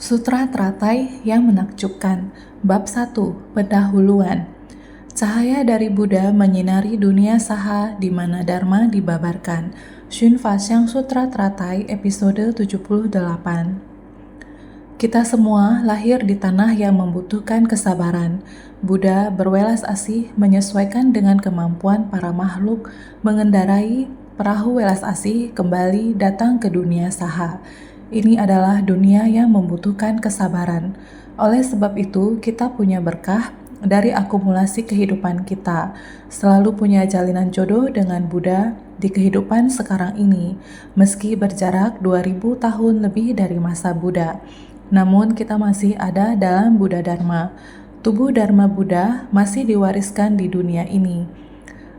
Sutra Teratai yang Menakjubkan. Bab 1. Pendahuluan. Cahaya dari Buddha menyinari dunia saha di mana Dharma dibabarkan. Shun Fasyang Sutra Teratai episode 78. Kita semua lahir di tanah yang membutuhkan kesabaran. Buddha berwelas asih menyesuaikan dengan kemampuan para makhluk mengendarai perahu welas asih kembali datang ke dunia saha. Ini adalah dunia yang membutuhkan kesabaran. Oleh sebab itu, kita punya berkah dari akumulasi kehidupan kita. Selalu punya jalinan jodoh dengan Buddha di kehidupan sekarang ini, meski berjarak 2000 tahun lebih dari masa Buddha. Namun kita masih ada dalam Buddha Dharma. Tubuh Dharma Buddha masih diwariskan di dunia ini.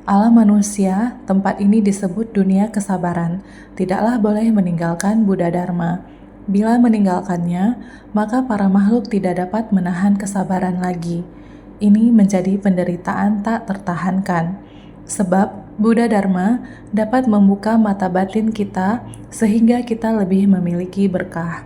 Alam manusia, tempat ini disebut dunia kesabaran, tidaklah boleh meninggalkan Buddha Dharma. Bila meninggalkannya, maka para makhluk tidak dapat menahan kesabaran lagi. Ini menjadi penderitaan tak tertahankan. Sebab Buddha Dharma dapat membuka mata batin kita sehingga kita lebih memiliki berkah.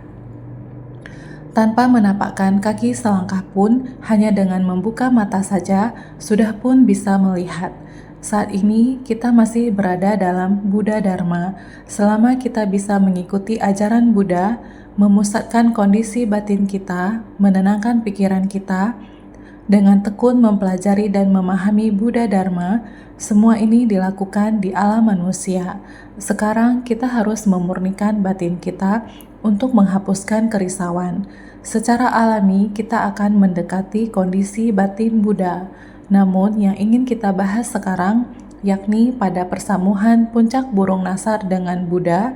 Tanpa menapakkan kaki selangkah pun, hanya dengan membuka mata saja, sudah pun bisa melihat. Saat ini, kita masih berada dalam Buddha Dharma. Selama kita bisa mengikuti ajaran Buddha, memusatkan kondisi batin kita, menenangkan pikiran kita, dengan tekun mempelajari dan memahami Buddha Dharma, semua ini dilakukan di alam manusia. Sekarang kita harus memurnikan batin kita untuk menghapuskan kerisauan. Secara alami, kita akan mendekati kondisi batin Buddha. Namun, yang ingin kita bahas sekarang, yakni pada persamuhan puncak burung nasar dengan Buddha,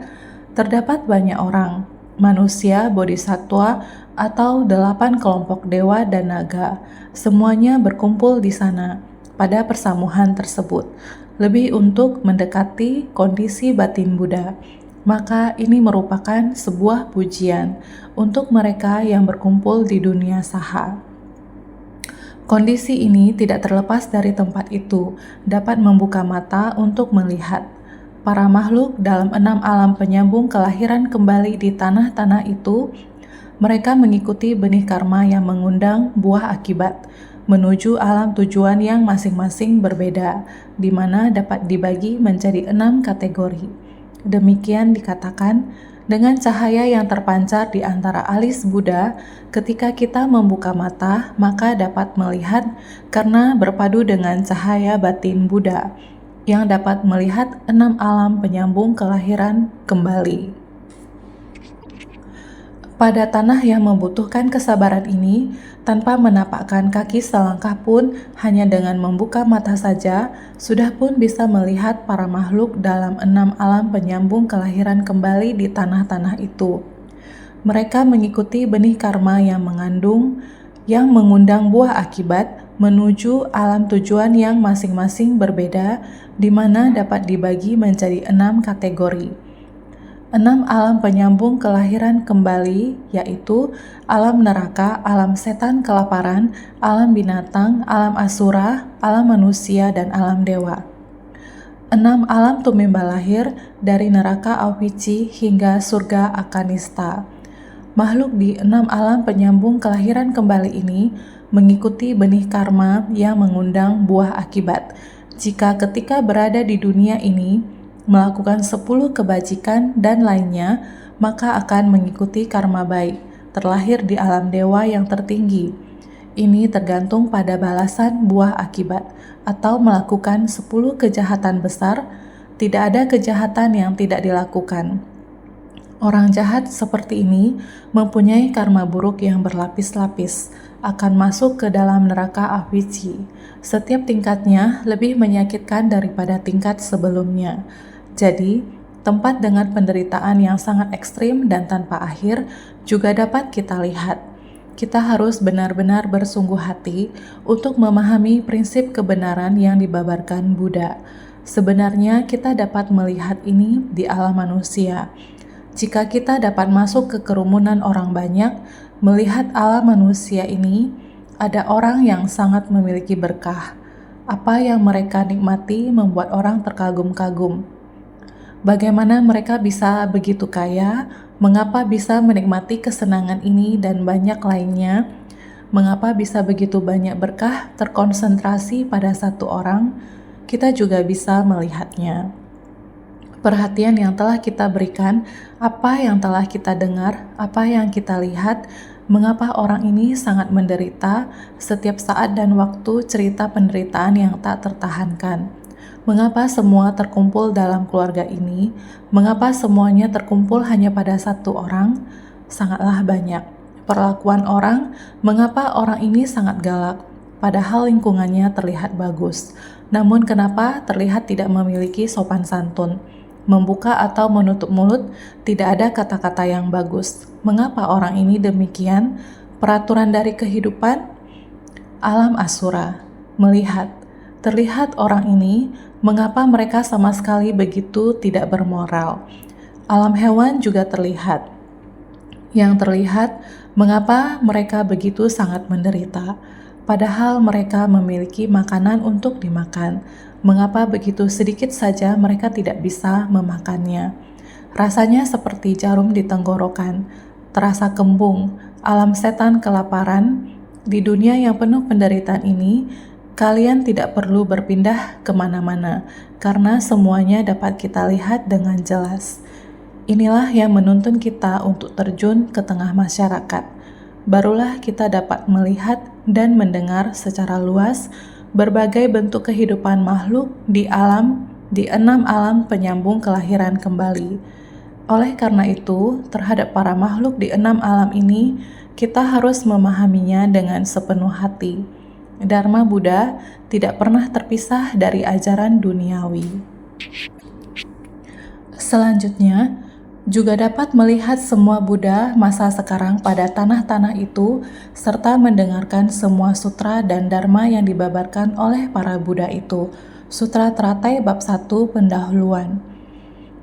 terdapat banyak orang, manusia, bodhisattva, atau 8 kelompok dewa dan naga. Semuanya berkumpul di sana, pada persamuhan tersebut, lebih untuk mendekati kondisi batin Buddha. Maka ini merupakan sebuah pujian untuk mereka yang berkumpul di dunia saha. Kondisi ini tidak terlepas dari tempat itu, dapat membuka mata untuk melihat. Para makhluk dalam 6 alam penyambung kelahiran kembali di tanah-tanah itu, mereka mengikuti benih karma yang mengundang buah akibat, menuju alam tujuan yang masing-masing berbeda, di mana dapat dibagi menjadi 6 kategori. Demikian dikatakan, dengan cahaya yang terpancar di antara alis Buddha, ketika kita membuka mata, maka dapat melihat karena berpadu dengan cahaya batin Buddha, yang dapat melihat 6 alam penyambung kelahiran kembali. Pada tanah yang membutuhkan kesabaran ini, tanpa menapakkan kaki selangkah pun, hanya dengan membuka mata saja, sudah pun bisa melihat para makhluk dalam 6 alam penyambung kelahiran kembali di tanah-tanah itu. Mereka mengikuti benih karma yang mengundang buah akibat, menuju alam tujuan yang masing-masing berbeda, di mana dapat dibagi menjadi 6 kategori. 6 alam penyambung kelahiran kembali, yaitu alam neraka, alam setan kelaparan, alam binatang, alam asura, alam manusia, dan alam dewa. 6 alam tumimba lahir dari neraka Awici hingga surga Akanista. Makhluk di 6 alam penyambung kelahiran kembali ini mengikuti benih karma yang mengundang buah akibat. Jika ketika berada di dunia ini, melakukan 10 kebajikan dan lainnya, maka akan mengikuti karma baik, terlahir di alam dewa yang tertinggi. Ini tergantung pada balasan buah akibat, atau melakukan 10 kejahatan besar, tidak ada kejahatan yang tidak dilakukan. Orang jahat seperti ini mempunyai karma buruk yang berlapis-lapis, akan masuk ke dalam neraka Awici. Setiap tingkatnya lebih menyakitkan daripada tingkat sebelumnya. Jadi, tempat dengan penderitaan yang sangat ekstrim dan tanpa akhir juga dapat kita lihat. Kita harus benar-benar bersungguh hati untuk memahami prinsip kebenaran yang dibabarkan Buddha. Sebenarnya kita dapat melihat ini di alam manusia. Jika kita dapat masuk ke kerumunan orang banyak, melihat alam manusia ini, ada orang yang sangat memiliki berkah. Apa yang mereka nikmati membuat orang terkagum-kagum. Bagaimana mereka bisa begitu kaya, Mengapa bisa menikmati kesenangan ini dan banyak lainnya? Mengapa bisa begitu banyak berkah terkonsentrasi pada satu orang? Kita juga bisa melihatnya. Perhatian yang telah kita berikan, apa yang telah kita dengar, apa yang kita lihat, mengapa orang ini sangat menderita setiap saat dan waktu cerita penderitaan yang tak tertahankan. Mengapa semua terkumpul dalam keluarga ini? Mengapa semuanya terkumpul hanya pada satu orang? Sangatlah banyak. Perlakuan orang, mengapa orang ini sangat galak, padahal lingkungannya terlihat bagus. Namun kenapa terlihat tidak memiliki sopan santun? Membuka atau menutup mulut, tidak ada kata-kata yang bagus. Mengapa orang ini demikian? Peraturan dari kehidupan, alam asura. Terlihat orang ini, mengapa mereka sama sekali begitu tidak bermoral. Alam hewan juga terlihat. Yang terlihat, mengapa mereka begitu sangat menderita, padahal mereka memiliki makanan untuk dimakan. Mengapa begitu sedikit saja mereka tidak bisa memakannya? Rasanya seperti jarum di tenggorokan, terasa kembung, alam setan kelaparan. Di dunia yang penuh penderitaan ini, kalian tidak perlu berpindah kemana-mana, karena semuanya dapat kita lihat dengan jelas. Inilah yang menuntun kita untuk terjun ke tengah masyarakat. Barulah kita dapat melihat dan mendengar secara luas berbagai bentuk kehidupan makhluk di enam alam penyambung kelahiran kembali. Oleh karena itu, terhadap para makhluk di enam alam ini, kita harus memahaminya dengan sepenuh hati. Dharma Buddha tidak pernah terpisah dari ajaran duniawi. Selanjutnya, juga dapat melihat semua Buddha masa sekarang pada tanah-tanah itu, serta mendengarkan semua sutra dan dharma yang dibabarkan oleh para Buddha itu. Sutra Teratai Bab 1 Pendahuluan.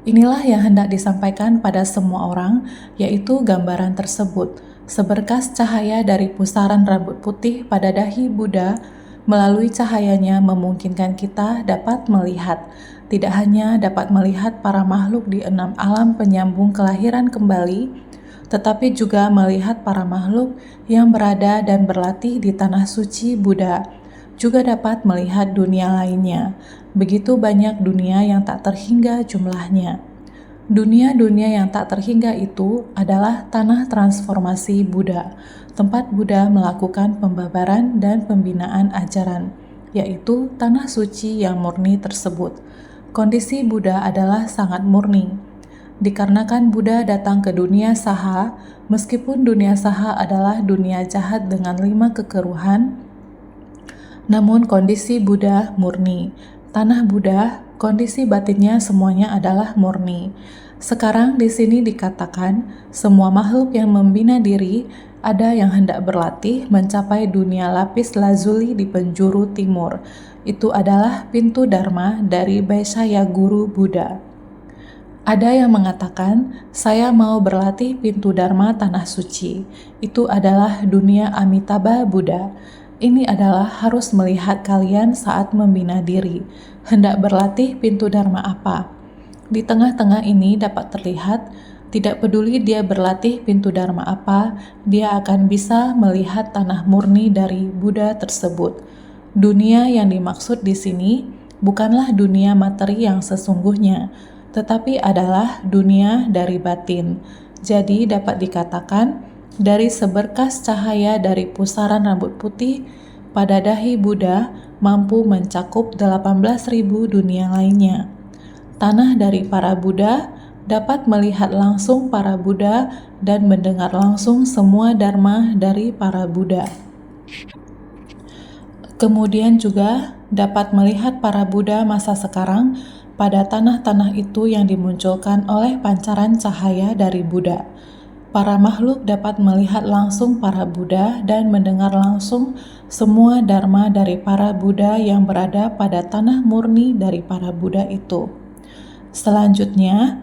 Inilah yang hendak disampaikan pada semua orang, yaitu gambaran tersebut. Seberkas cahaya dari pusaran rambut putih pada dahi Buddha, melalui cahayanya memungkinkan kita dapat melihat. Tidak hanya dapat melihat para makhluk di enam alam penyambung kelahiran kembali, tetapi juga melihat para makhluk yang berada dan berlatih di tanah suci Buddha. Juga dapat melihat dunia lainnya. Begitu banyak dunia yang tak terhingga jumlahnya. Dunia-dunia yang tak terhingga itu adalah tanah transformasi Buddha, tempat Buddha melakukan pembabaran dan pembinaan ajaran, yaitu tanah suci yang murni tersebut. Kondisi Buddha adalah sangat murni. Dikarenakan Buddha datang ke dunia saha, meskipun dunia saha adalah dunia jahat dengan 5 kekeruhan, namun kondisi Buddha murni. Tanah Buddha, kondisi batinnya semuanya adalah murni. Sekarang di sini dikatakan, semua makhluk yang membina diri, ada yang hendak berlatih mencapai dunia lapis lazuli di penjuru timur. Itu adalah pintu Dharma dari Vaisya Guru Buddha. Ada yang mengatakan, saya mau berlatih pintu Dharma tanah suci. Itu adalah dunia Amitabha Buddha. Ini adalah harus melihat kalian saat membina diri. Hendak berlatih pintu Dharma apa? Di tengah-tengah ini dapat terlihat, tidak peduli dia berlatih pintu Dharma apa, dia akan bisa melihat tanah murni dari Buddha tersebut. Dunia yang dimaksud di sini bukanlah dunia materi yang sesungguhnya, tetapi adalah dunia dari batin. Jadi dapat dikatakan, dari seberkas cahaya dari pusaran rambut putih pada dahi Buddha mampu mencakup 18.000 dunia lainnya. Tanah dari para Buddha dapat melihat langsung para Buddha dan mendengar langsung semua dharma dari para Buddha. Kemudian juga dapat melihat para Buddha masa sekarang pada tanah-tanah itu yang dimunculkan oleh pancaran cahaya dari Buddha. Para makhluk dapat melihat langsung para Buddha dan mendengar langsung semua dharma dari para Buddha yang berada pada tanah murni dari para Buddha itu. Selanjutnya,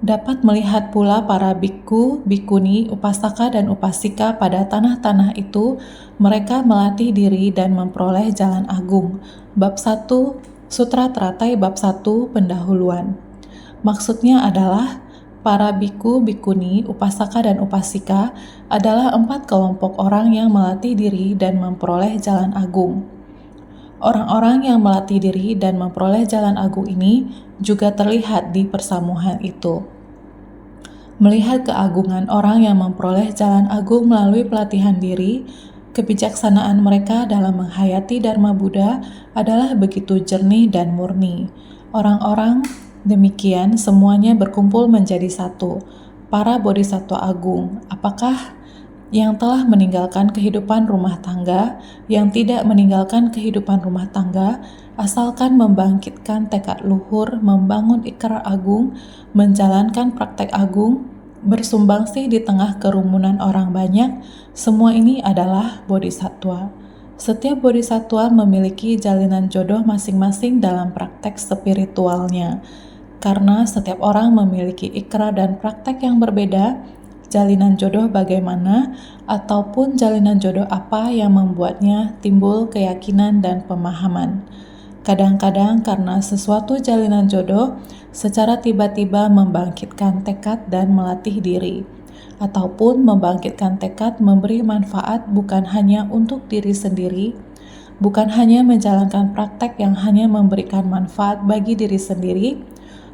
dapat melihat pula para biku, bikuni, upasaka, dan upasika pada tanah-tanah itu. Mereka melatih diri dan memperoleh jalan agung. Bab 1, Sutra Teratai Bab 1 Pendahuluan. Maksudnya adalah Para biku, bikuni, upasaka, dan upasika adalah 4 kelompok orang yang melatih diri dan memperoleh jalan agung. Orang-orang yang melatih diri dan memperoleh jalan agung ini juga terlihat di persamuhan itu. Melihat keagungan orang yang memperoleh jalan agung melalui pelatihan diri, kebijaksanaan mereka dalam menghayati Dharma Buddha adalah begitu jernih dan murni. Orang-orang demikian semuanya berkumpul menjadi satu. Para bodhisattva agung, apakah yang telah meninggalkan kehidupan rumah tangga, yang tidak meninggalkan kehidupan rumah tangga, asalkan membangkitkan tekad luhur, membangun ikrar agung, menjalankan praktek agung, bersumbangsih di tengah kerumunan orang banyak, semua ini adalah bodhisattva. Setiap bodhisattva memiliki jalinan jodoh masing-masing dalam praktek spiritualnya. Karena setiap orang memiliki ikrar dan praktek yang berbeda, jalinan jodoh bagaimana ataupun jalinan jodoh apa yang membuatnya timbul keyakinan dan pemahaman. Kadang-kadang karena sesuatu jalinan jodoh secara tiba-tiba membangkitkan tekad dan melatih diri, ataupun membangkitkan tekad memberi manfaat bukan hanya untuk diri sendiri, bukan hanya menjalankan praktek yang hanya memberikan manfaat bagi diri sendiri,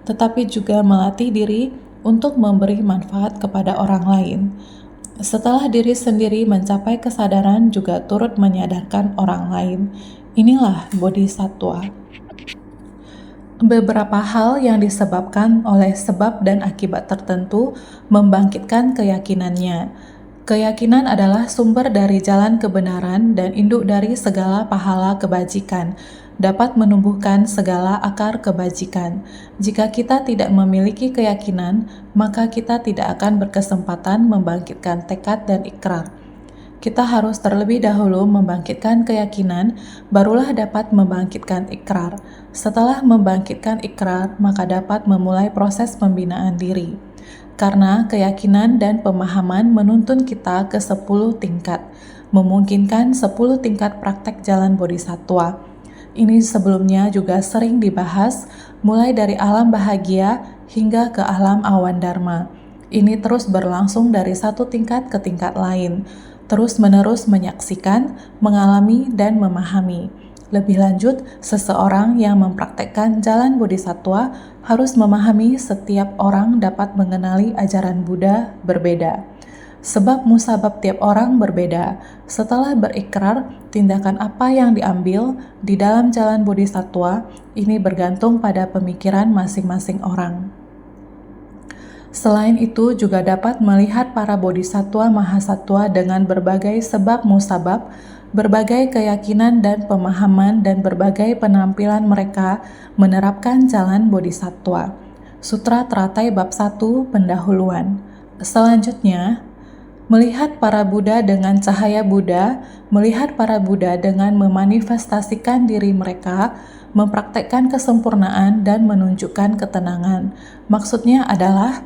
tetapi juga melatih diri untuk memberi manfaat kepada orang lain. Setelah diri sendiri mencapai kesadaran juga turut menyadarkan orang lain. Inilah bodhisattva. Beberapa hal yang disebabkan oleh sebab dan akibat tertentu membangkitkan keyakinannya. Keyakinan adalah sumber dari jalan kebenaran dan induk dari segala pahala kebajikan, dapat menumbuhkan segala akar kebajikan. Jika kita tidak memiliki keyakinan, maka kita tidak akan berkesempatan membangkitkan tekad dan ikrar. Kita harus terlebih dahulu membangkitkan keyakinan, barulah dapat membangkitkan ikrar. Setelah membangkitkan ikrar, maka dapat memulai proses pembinaan diri. Karena keyakinan dan pemahaman menuntun kita ke 10 tingkat, memungkinkan 10 tingkat praktek jalan bodhisattva. Ini sebelumnya juga sering dibahas, mulai dari alam bahagia hingga ke alam awan dharma. Ini terus berlangsung dari satu tingkat ke tingkat lain, terus-menerus menyaksikan, mengalami, dan memahami. Lebih lanjut, seseorang yang mempraktekkan jalan bodhisattva harus memahami setiap orang dapat mengenali ajaran Buddha berbeda. Sebab musabab tiap orang berbeda. Setelah berikrar, tindakan apa yang diambil di dalam jalan bodhisattva ini bergantung pada pemikiran masing-masing orang. Selain itu juga dapat melihat para bodhisattva mahasattva dengan berbagai sebab musabab, berbagai keyakinan dan pemahaman dan berbagai penampilan mereka menerapkan jalan bodhisattva. Sutra Teratai Bab 1 Pendahuluan. Selanjutnya, melihat para Buddha dengan cahaya Buddha, melihat para Buddha dengan memanifestasikan diri mereka, mempraktekkan kesempurnaan dan menunjukkan ketenangan. Maksudnya adalah,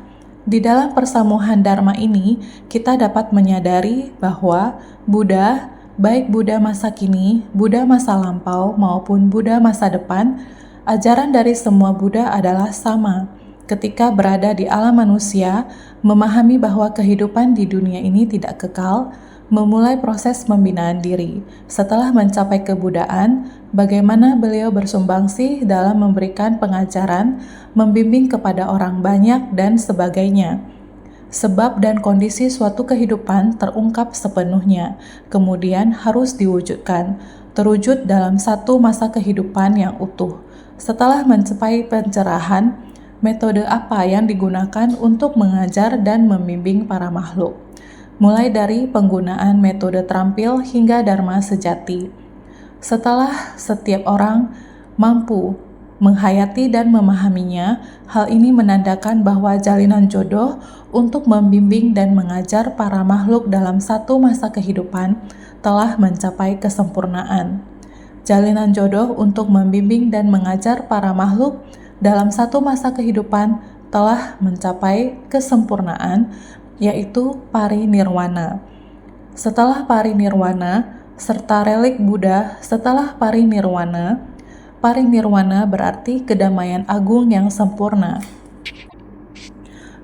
di dalam persamuhan Dharma ini, kita dapat menyadari bahwa Buddha, baik Buddha masa kini, Buddha masa lampau, maupun Buddha masa depan, ajaran dari semua Buddha adalah sama. Ketika berada di alam manusia, memahami bahwa kehidupan di dunia ini tidak kekal, memulai proses pembinaan diri. Setelah mencapai kebudaan, bagaimana beliau bersumbangsih dalam memberikan pengajaran, membimbing kepada orang banyak, dan sebagainya. Sebab dan kondisi suatu kehidupan terungkap sepenuhnya, kemudian harus diwujudkan, terwujud dalam satu masa kehidupan yang utuh. Setelah mencapai pencerahan, metode apa yang digunakan untuk mengajar dan membimbing para makhluk? Mulai dari penggunaan metode terampil hingga dharma sejati. Setelah setiap orang mampu menghayati dan memahaminya, hal ini menandakan bahwa jalinan jodoh untuk membimbing dan mengajar para makhluk dalam satu masa kehidupan telah mencapai kesempurnaan. Jalinan jodoh untuk membimbing dan mengajar para makhluk dalam satu masa kehidupan telah mencapai kesempurnaan, yaitu parinirwana. Setelah parinirwana, serta relik Buddha setelah parinirwana, parinirwana berarti kedamaian agung yang sempurna.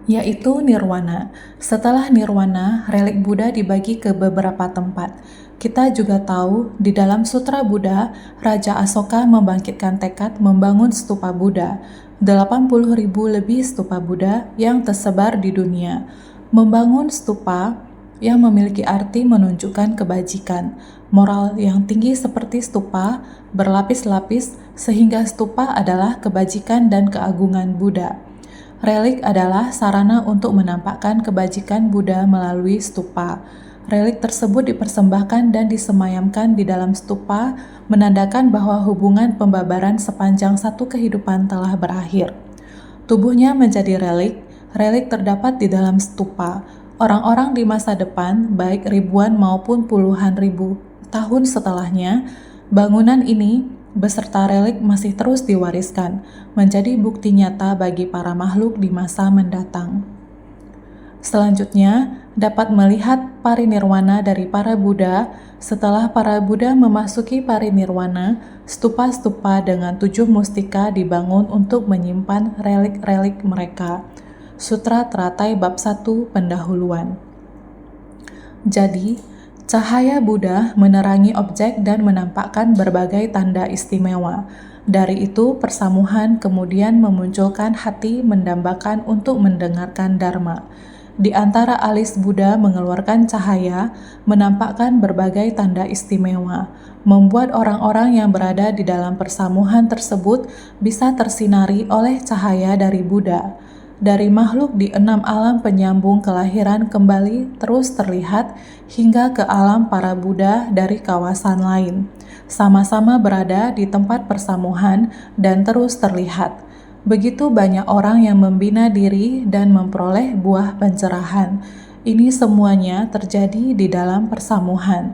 yaitu nirwana. Setelah nirwana, relik Buddha dibagi ke beberapa tempat. Kita juga tahu di dalam Sutra Buddha, Raja Asoka membangkitkan tekad membangun stupa Buddha, 80.000 lebih stupa Buddha yang tersebar di dunia. Membangun stupa yang memiliki arti menunjukkan kebajikan, moral yang tinggi seperti stupa, berlapis-lapis, sehingga stupa adalah kebajikan dan keagungan Buddha. Relik adalah sarana untuk menampakkan kebajikan Buddha melalui stupa. Relik tersebut dipersembahkan dan disemayamkan di dalam stupa, menandakan bahwa hubungan pembabaran sepanjang satu kehidupan telah berakhir. Tubuhnya menjadi relik, relik terdapat di dalam stupa. Orang-orang di masa depan, baik ribuan maupun puluhan ribu tahun setelahnya, bangunan ini beserta relik masih terus diwariskan, menjadi bukti nyata bagi para makhluk di masa mendatang. Selanjutnya, dapat melihat parinirwana dari para Buddha. Setelah para Buddha memasuki parinirwana, stupa-stupa dengan 7 mustika dibangun untuk menyimpan relik-relik mereka. Sutra Teratai Bab 1 Pendahuluan. Jadi, cahaya Buddha menerangi objek dan menampakkan berbagai tanda istimewa. Dari itu, persamuhan kemudian memunculkan hati mendambakan untuk mendengarkan Dharma. Di antara alis Buddha mengeluarkan cahaya, menampakkan berbagai tanda istimewa, membuat orang-orang yang berada di dalam persamuhan tersebut bisa tersinari oleh cahaya dari Buddha. Dari makhluk di 6 alam penyambung kelahiran kembali terus terlihat hingga ke alam para Buddha dari kawasan lain, sama-sama berada di tempat persamuhan dan terus terlihat. Begitu banyak orang yang membina diri dan memperoleh buah pencerahan. Ini semuanya terjadi di dalam persamuhan.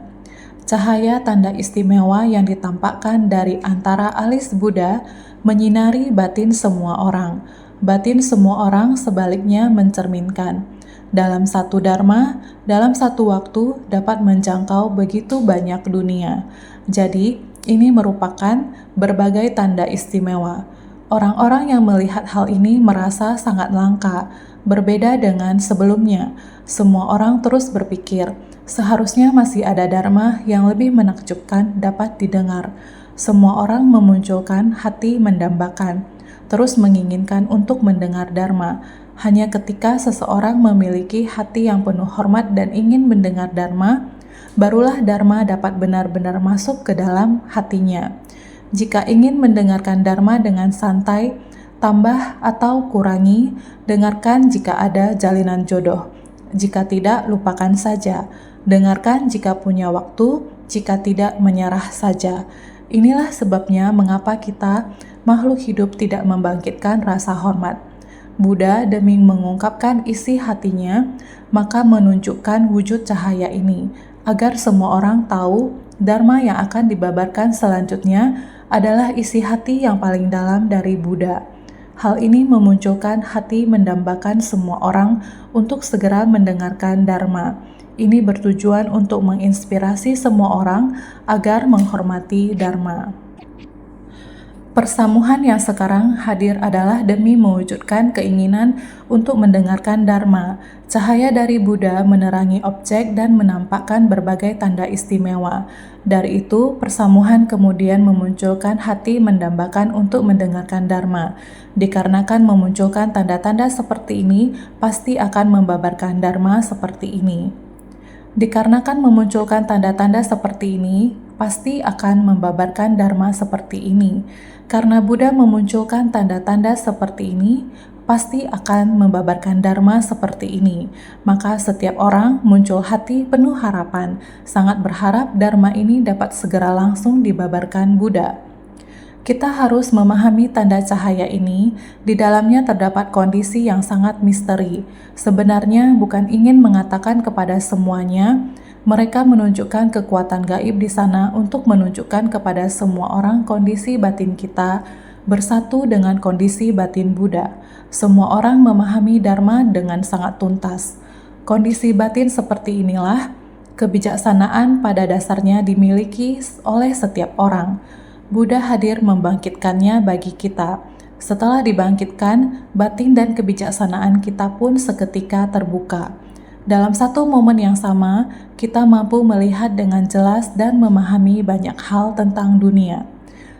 Cahaya tanda istimewa yang ditampakkan dari antara alis Buddha menyinari batin semua orang. Batin semua orang sebaliknya mencerminkan. Dalam satu dharma, dalam satu waktu dapat menjangkau begitu banyak dunia. Jadi, ini merupakan berbagai tanda istimewa. Orang-orang yang melihat hal ini merasa sangat langka, berbeda dengan sebelumnya. Semua orang terus berpikir, seharusnya masih ada dharma yang lebih menakjubkan dapat didengar. Semua orang memunculkan hati mendambakan, terus menginginkan untuk mendengar Dharma. Hanya ketika seseorang memiliki hati yang penuh hormat dan ingin mendengar Dharma, barulah Dharma dapat benar-benar masuk ke dalam hatinya. Jika ingin mendengarkan Dharma dengan santai, tambah atau kurangi, dengarkan jika ada jalinan jodoh. Jika tidak, lupakan saja. Dengarkan jika punya waktu, jika tidak, menyerah saja. Inilah sebabnya mengapa kita makhluk hidup tidak membangkitkan rasa hormat. Buddha demi mengungkapkan isi hatinya, maka menunjukkan wujud cahaya ini, agar semua orang tahu Dharma yang akan dibabarkan selanjutnya adalah isi hati yang paling dalam dari Buddha. Hal ini memunculkan hati mendambakan semua orang untuk segera mendengarkan Dharma. Ini bertujuan untuk menginspirasi semua orang agar menghormati Dharma. Persamuhan yang sekarang hadir adalah demi mewujudkan keinginan untuk mendengarkan Dharma. Cahaya dari Buddha menerangi objek dan menampakkan berbagai tanda istimewa. Dari itu, persamuhan kemudian memunculkan hati mendambakan untuk mendengarkan Dharma. Dikarenakan memunculkan tanda-tanda seperti ini, pasti akan membabarkan Dharma seperti ini. Dikarenakan memunculkan tanda-tanda seperti ini, pasti akan membabarkan Dharma seperti ini. Karena Buddha memunculkan tanda-tanda seperti ini, pasti akan membabarkan Dharma seperti ini. Maka setiap orang muncul hati penuh harapan, sangat berharap Dharma ini dapat segera langsung dibabarkan Buddha. Kita harus memahami tanda cahaya ini, di dalamnya terdapat kondisi yang sangat misteri. Sebenarnya bukan ingin mengatakan kepada semuanya, mereka menunjukkan kekuatan gaib di sana untuk menunjukkan kepada semua orang kondisi batin kita bersatu dengan kondisi batin Buddha. Semua orang memahami Dharma dengan sangat tuntas. Kondisi batin seperti inilah, kebijaksanaan pada dasarnya dimiliki oleh setiap orang. Buddha hadir membangkitkannya bagi kita. Setelah dibangkitkan, batin dan kebijaksanaan kita pun seketika terbuka. Dalam satu momen yang sama, kita mampu melihat dengan jelas dan memahami banyak hal tentang dunia.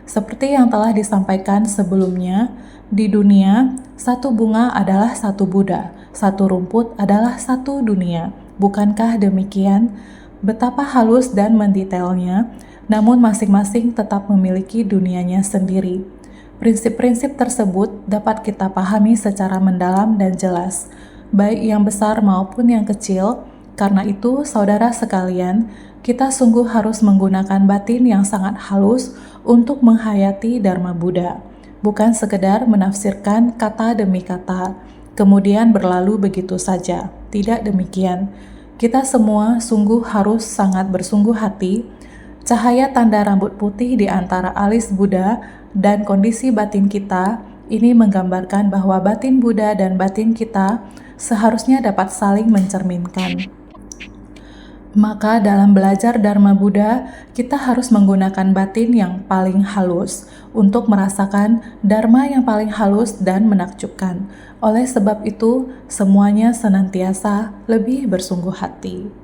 Seperti yang telah disampaikan sebelumnya, di dunia, satu bunga adalah satu Buddha, satu rumput adalah satu dunia. Bukankah demikian? Betapa halus dan mendetailnya, namun masing-masing tetap memiliki dunianya sendiri. Prinsip-prinsip tersebut dapat kita pahami secara mendalam dan jelas, baik yang besar maupun yang kecil. Karena itu, saudara sekalian, kita sungguh harus menggunakan batin yang sangat halus untuk menghayati Dharma Buddha, bukan sekedar menafsirkan kata demi kata, kemudian berlalu begitu saja. Tidak demikian. Kita semua sungguh harus sangat bersungguh hati. Cahaya tanda rambut putih di antara alis Buddha dan kondisi batin kita ini menggambarkan bahwa batin Buddha dan batin kita seharusnya dapat saling mencerminkan. Maka dalam belajar Dharma Buddha, kita harus menggunakan batin yang paling halus untuk merasakan Dharma yang paling halus dan menakjubkan. Oleh sebab itu, semuanya senantiasa lebih bersungguh hati.